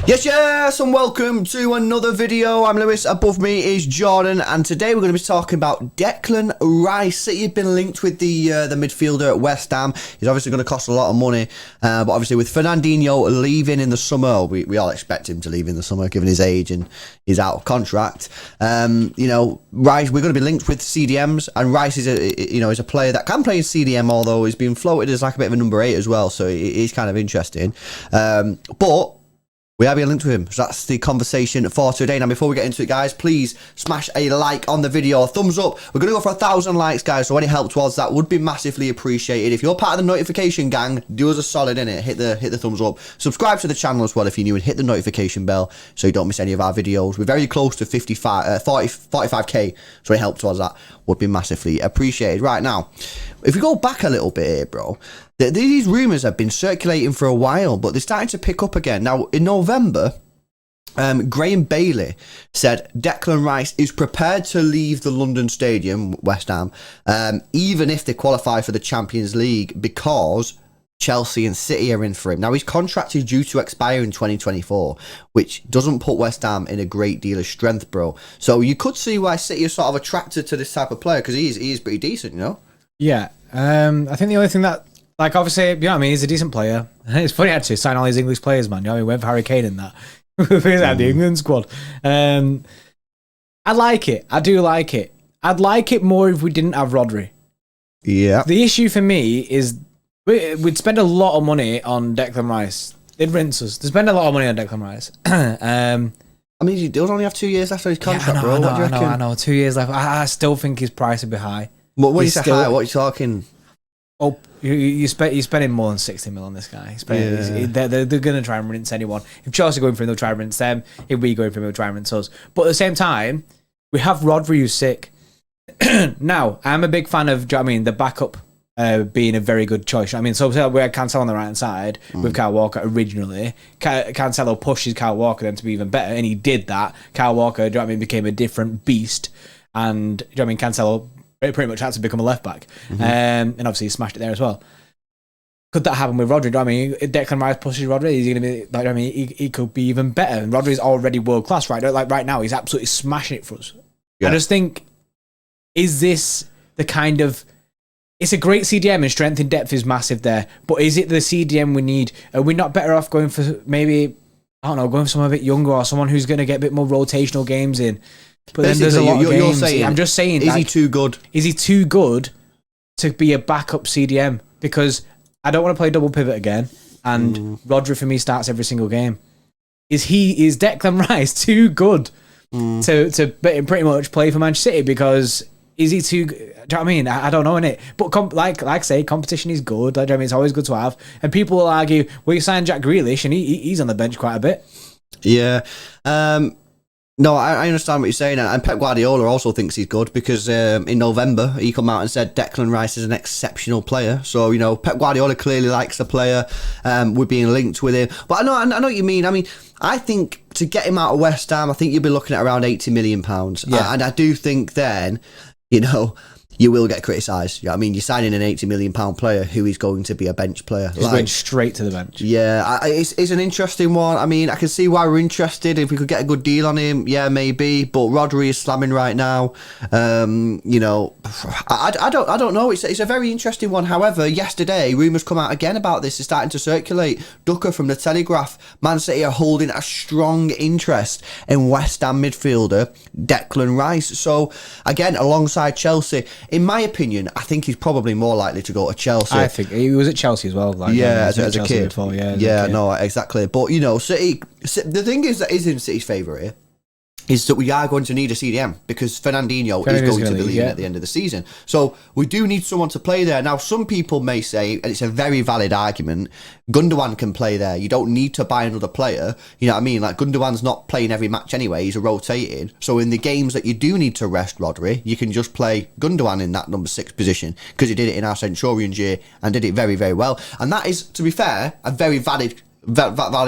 Yes, and welcome to another video. I'm Lewis, above me is Jordan, and today we're going to be talking about Declan Rice. City have been linked with the midfielder at West Ham. He's obviously going to cost a lot of money, but obviously with Fernandinho leaving in the summer, we all expect him to leave in the summer given his age and he's out of contract. You know, Rice, we're going to be linked with CDMs, and Rice is a player that can play in CDM, although he's been floated as like a bit of a number 8 as well, so he's kind of interesting. But we are being linked with him, so that's the conversation for today. Now, before we get into it, guys, please smash a like on the video, a thumbs up. We're going to go for 1,000 likes, guys, so any help towards that would be massively appreciated. If you're part of the notification gang, do us a solid, innit? Hit the thumbs up. Subscribe to the channel as well if you're new, and hit the notification bell so you don't miss any of our videos. We're very close to 45k, so any help towards that would be massively appreciated. Right now, if we go back a little bit here, bro, these rumours have been circulating for a while, but they're starting to pick up again. Now, in November, Graham Bailey said Declan Rice is prepared to leave the London Stadium, West Ham, even if they qualify for the Champions League, because Chelsea and City are in for him. Now, his contract is due to expire in 2024, which doesn't put West Ham in a great deal of strength, bro. So you could see why City is sort of attracted to this type of player, because he is pretty decent, you know? Yeah. I think the only thing that, like, obviously, you know what I mean, he's a decent player. It's funny, actually, sign all these English players, man. You know what I mean? We have Harry Kane in that. He's at the England squad. I like it. I do like it. I'd like it more if we didn't have Rodri. Yeah. The issue for me is we'd spend a lot of money on Declan Rice. They'd rinse us. They'd spend a lot of money on Declan Rice. I mean, he does only have 2 years left on his contract, bro. What do you reckon? I know. 2 years left. I still think his price would be high. What you say high? What are you talking? Oh, you're spending more than 60 mil on this guy. They're going to try and rinse anyone. If Chelsea are going for him, they'll try and rinse them. If we go for him, they'll try and rinse us. But at the same time, we have Rodri who's sick. Now, I'm a big fan of, do you know what I mean, the backup being a very good choice. I mean, so we had Cancelo on the right hand side with Kyle Walker originally. Cancelo pushes Kyle Walker then to be even better, and he did that. Kyle Walker, do you know what I mean, became a different beast, and do you know what I mean, Cancelo pretty much had to become a left back, and obviously he smashed it there as well. Could that happen with Rodri? Do you know what I mean, Declan Rice pushes Rodri, he's going to be like, I mean, he could be even better. And Rodri's already world class, right? Like right now, he's absolutely smashing it for us. Yeah. I just think, is this the kind of? It's a great CDM and strength in depth is massive there, but is it the CDM we need? Are we not better off going for maybe, I don't know, going for someone a bit younger or someone who's going to get a bit more rotational games in? But then there's a lot of games. I'm just saying, is he too good? Is he too good to be a backup CDM? Because I don't want to play double pivot again, and Rodri for me starts every single game. Is Declan Rice too good to pretty much play for Manchester City? Because is he too? Do you know what I mean? I don't know, innit? But like I say, competition is good. Like, I mean, it's always good to have. And people will argue, well, you signed Jack Grealish, and he's on the bench quite a bit. Yeah. No, I understand what you're saying, and Pep Guardiola also thinks he's good, because in November he come out and said Declan Rice is an exceptional player. So, you know, Pep Guardiola clearly likes the player. We're being linked with him, but I know what you mean. I mean, I think to get him out of West Ham, I think you'll be looking at around £80 million. Yeah. And I do think then, you know, you will get criticised. You know what I mean, you're signing an £80 million player who is going to be a bench player. He's going straight to the bench. Yeah, it's an interesting one. I mean, I can see why we're interested. If we could get a good deal on him, yeah, maybe. But Rodri is slamming right now. You know, I don't know. It's a very interesting one. However, yesterday rumours come out again about this. It's starting to circulate. Ducker from the Telegraph. Man City are holding a strong interest in West Ham midfielder Declan Rice. So again, alongside Chelsea. In my opinion, I think he's probably more likely to go to Chelsea. I think he was at Chelsea as well. Like, yeah, as a kid. Before, yeah, no, exactly. But, you know, City, the thing is that is in City's favour here is that we are going to need a CDM, because Fernandinho is going to be leaving at the end of the season. So we do need someone to play there. Now, some people may say, and it's a very valid argument, Gundogan can play there. You don't need to buy another player. You know what I mean? Like, Gundogan's not playing every match anyway. He's a rotating. So in the games that you do need to rest Rodri, you can just play Gundogan in that number 6 position, because he did it in our Centurions year and did it very, very well. And that is, to be fair, a very valid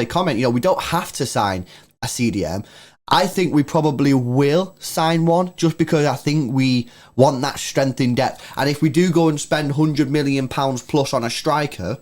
comment. You know, we don't have to sign a CDM. I think we probably will sign one, just because I think we want that strength in depth. And if we do go and spend £100 million plus on a striker,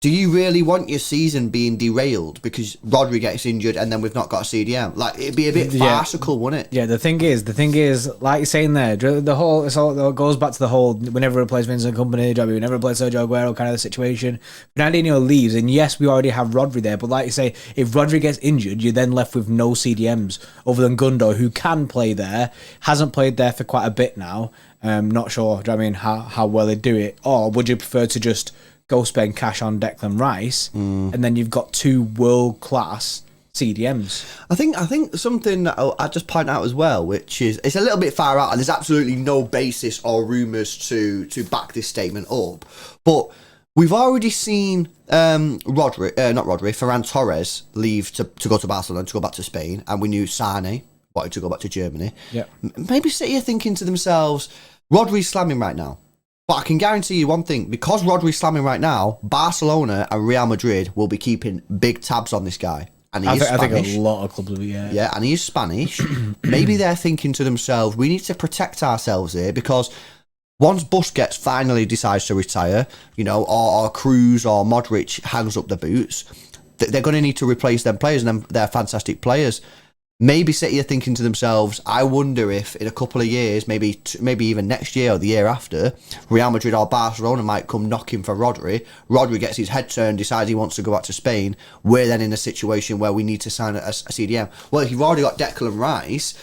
do you really want your season being derailed because Rodri gets injured and then we've not got a CDM? Like, it'd be a bit farcical, wouldn't it? Yeah, the thing is, like you're saying there, the whole, it goes back to the whole, we never replace Vincent Kompany, we never replace Sergio Aguero kind of the situation. Fernandinho leaves, and yes, we already have Rodri there, but like you say, if Rodri gets injured, you're then left with no CDMs other than Gundo, who can play there, hasn't played there for quite a bit now. Not sure, how well they do it. Or would you prefer to just go spend cash on Declan Rice, and then you've got 2 world-class CDMs? I think something that I'll just point out as well, which is, it's a little bit far out, and there's absolutely no basis or rumours to back this statement up, but we've already seen Ferran Torres leave to go to Barcelona, to go back to Spain, and we knew Sane wanted to go back to Germany. Yeah. Maybe City are thinking to themselves, Rodri's slamming right now. But I can guarantee you one thing, because Rodri's slamming right now, Barcelona and Real Madrid will be keeping big tabs on this guy. And he is Spanish. I think a lot of clubs will be, yeah. Yeah, and he is Spanish. Maybe they're thinking to themselves, we need to protect ourselves here, because once Busquets finally decides to retire, or Cruz or Modric hangs up the boots, they're going to need to replace them players, and they're fantastic players. Maybe City are thinking to themselves, I wonder if in a couple of years, maybe even next year or the year after, Real Madrid or Barcelona might come knocking for Rodri. Rodri gets his head turned, decides he wants to go back to Spain. We're then in a situation where we need to sign a CDM. Well, if you've already got Declan Rice,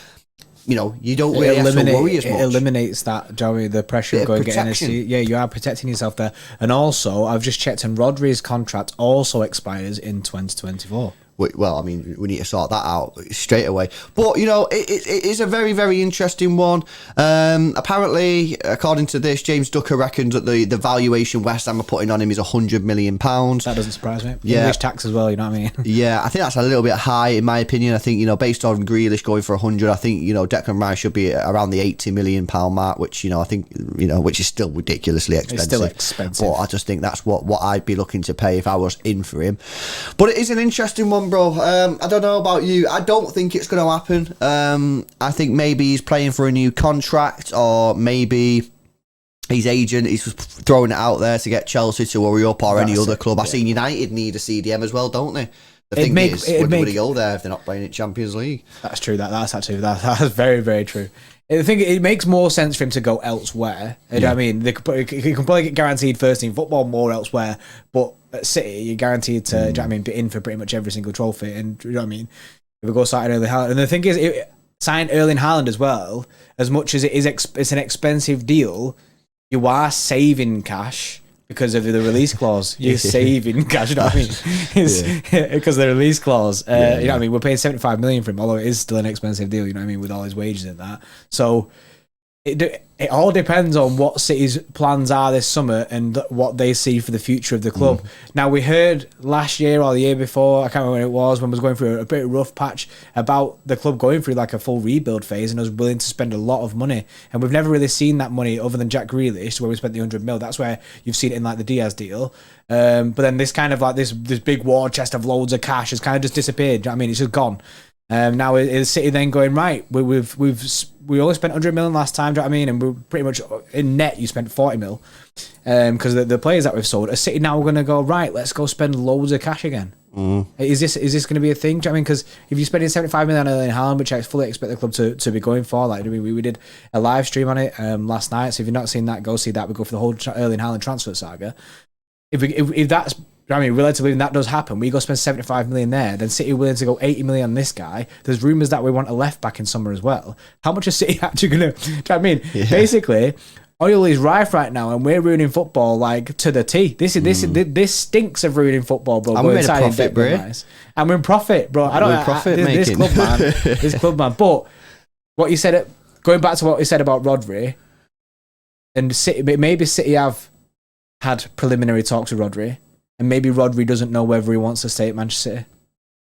you don't really have to worry as much. It eliminates that, Joey, the pressure of going getting a seat. Yeah, you are protecting yourself there. And also, I've just checked, and Rodri's contract also expires in 2024. Well, we need to sort that out straight away. But, it is a very, very interesting one. Apparently, according to this, James Ducker reckons that the valuation West Ham are putting on him is £100 million. That doesn't surprise me. Yeah. English tax as well, you know what I mean? Yeah, I think that's a little bit high, in my opinion. I think, based on Grealish going for 100, I think, Declan Rice should be around the £80 million mark, which, I think, which is still ridiculously expensive. It's still expensive. But I just think that's what I'd be looking to pay if I was in for him. But it is an interesting one, bro. I don't know about you. I don't think it's going to happen. I think maybe he's playing for a new contract, or maybe his agent is throwing it out there to get Chelsea to hurry up, or any other club. I've seen United need a CDM as well, don't they? The thing is, would they go there if they're not playing in Champions League? That's true. That's very, very true. I think it makes more sense for him to go elsewhere. You know what I mean? He can probably get guaranteed first team football more elsewhere, but at City, you're guaranteed to be in for pretty much every single trophy. And you know what I mean? If we go sign Erling Haaland, and the thing is, sign Erling Haaland as well. As much as it's an expensive deal, you are saving cash. Because of the release clause, you're saving cash. You know what I mean? Because of the release clause. You know what I mean? We're paying $75 million for him, although it is still an expensive deal. You know what I mean? With all his wages and that. So it all depends on what City's plans are this summer and what they see for the future of the club. Now, we heard last year or the year before, I can't remember when it was, when we was going through a bit of rough patch, about the club going through like a full rebuild phase, and was willing to spend a lot of money. And we've never really seen that money other than Jack Grealish, where we spent the 100 mil. That's where you've seen it in like the Diaz deal. But then this kind of like this big war chest of loads of cash has kind of just disappeared. You know what I mean? It's just gone. Now is City then going, right, we only spent 100 million last time, do you know what I mean? And we're pretty much in net, you spent 40 mil. Because the players that we've sold, are City now going to go, right, let's go spend loads of cash again? Is this going to be a thing? Do you know what I mean? Because if you're spending 75 million on Erling Haaland, which I fully expect the club to be going for, like we did a live stream on it last night. So if you've not seen that, go see that. We go for the whole Erling Haaland transfer saga. If that's, I mean, relatively, when that does happen, we go spend 75 million there, then City are willing to go 80 million on this guy. There's rumours that we want a left back in summer as well. How much is City actually going to, do you know what I mean? Yeah. Basically, oil is rife right now, and we're ruining football like to the T. This stinks of ruining football, bro. And we're in a profit, bro. And we're in profit, bro. I don't know. This club, man. But what you said, going back to what you said about Rodri, and City, maybe City have had preliminary talks with Rodri. And maybe Rodri doesn't know whether he wants to stay at Manchester City.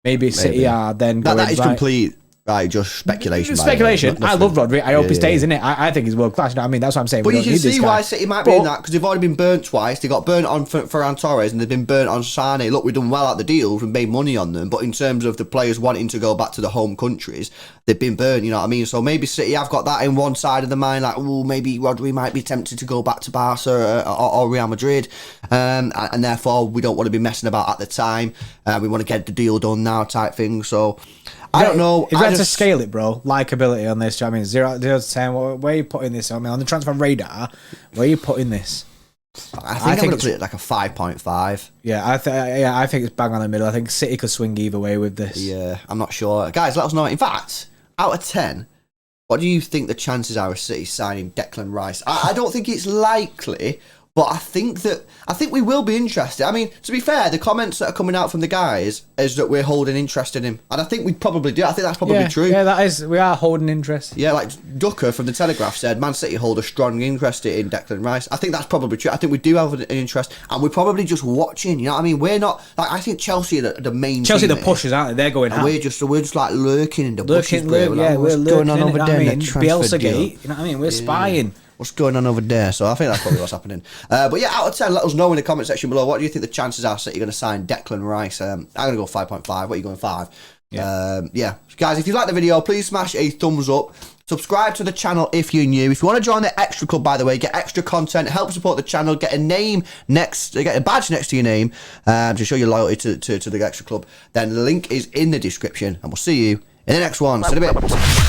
Maybe City are then going, that is complete Right, just speculation. Speculation. I love Rodri. I hope he stays in it. I think he's world class. You know what I mean? That's what I'm saying. But you can see why City might be in that, because they've already been burnt twice. They got burnt on Ferran Torres and they've been burnt on Sane. Look, we've done well at the deals. We've made money on them. But in terms of the players wanting to go back to the home countries, they've been burnt, you know what I mean? So maybe City have got that in one side of the mind, like, oh, maybe Rodri might be tempted to go back to Barca or Real Madrid. And therefore, we don't want to be messing about at the time. We want to get the deal done now type thing. So I don't know. If you had to scale it, bro, likability on this, do you know what I mean? 0 to 10, where are you putting this? I mean, on the transfer radar, where are you putting this? I think I'm going to put it like a 5.5. Yeah, I think it's bang on the middle. I think City could swing either way with this. Yeah, I'm not sure. Guys, let us know. In fact, out of 10, what do you think the chances are of City signing Declan Rice? I don't think it's likely, but I think we will be interested. I mean, to be fair, the comments that are coming out from the guys is that we're holding interest in him, and I think we probably do. I think that's probably true. Yeah, that is. We are holding interest. Yeah, like Ducker from the Telegraph said, Man City hold a strong interest in Declan Rice. I think that's probably true. I think we do have an interest, and we're probably just watching. You know what I mean? We're not like, I think Chelsea are the main. Chelsea team the pushers, aren't they? They're going. And we're just like lurking in the bushes. Yeah, we're lurking going on over there. Bielsa Gate. You know what I mean? We're spying. What's going on over there? So I think that's probably what's happening. But yeah, out of 10, let us know in the comment section below. What do you think the chances are City going to sign Declan Rice? I'm going to go 5.5. What are you going, 5? Yeah. Guys, if you like the video, please smash a thumbs up. Subscribe to the channel if you're new. If you want to join the Extra Club, by the way, get extra content, help support the channel, get a badge next to your name to show your loyalty to the Extra Club, then the link is in the description, and we'll see you in the next one. See you in a bit.